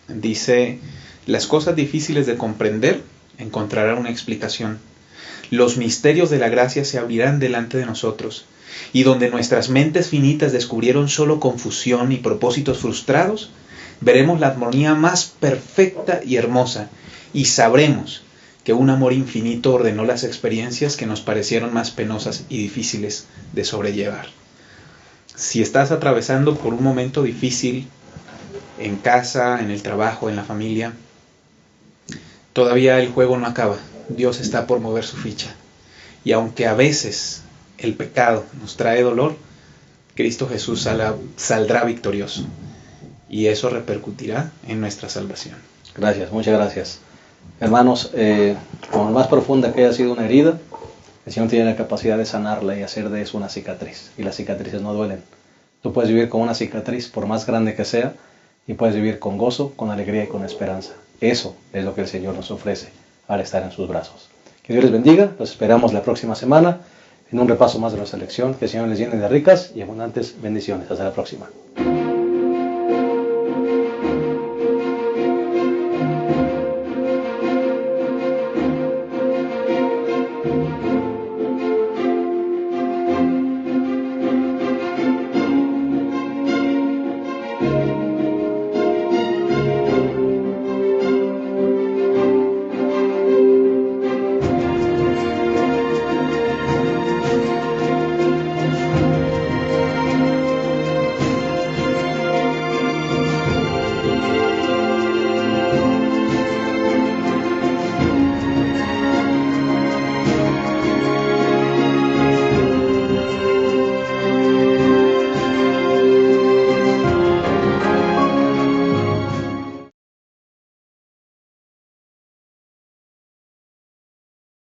Dice: las cosas difíciles de comprender encontrarán una explicación. los misterios de la gracia se abrirán delante de nosotros, y donde nuestras mentes finitas descubrieron solo confusión y propósitos frustrados, veremos la armonía más perfecta y hermosa, y sabremos que un amor infinito ordenó las experiencias que nos parecieron más penosas y difíciles de sobrellevar. Si estás atravesando por un momento difícil en casa, en el trabajo, en la familia, todavía el juego no acaba. Dios está por mover su ficha. Y aunque a veces el pecado nos trae dolor, Cristo Jesús saldrá victorioso. Y eso repercutirá en nuestra salvación. Gracias, muchas gracias. Hermanos, por más profunda que haya sido una herida, el Señor tiene la capacidad de sanarla y hacer de eso una cicatriz. Y las cicatrices no duelen. Tú puedes vivir con una cicatriz, por más grande que sea, y puedes vivir con gozo, con alegría y con esperanza. Eso es lo que el Señor nos ofrece al estar en sus brazos. Que Dios les bendiga. Los esperamos la próxima semana en un repaso más de nuestra lección. Que el Señor les llene de ricas y abundantes bendiciones. Hasta la próxima.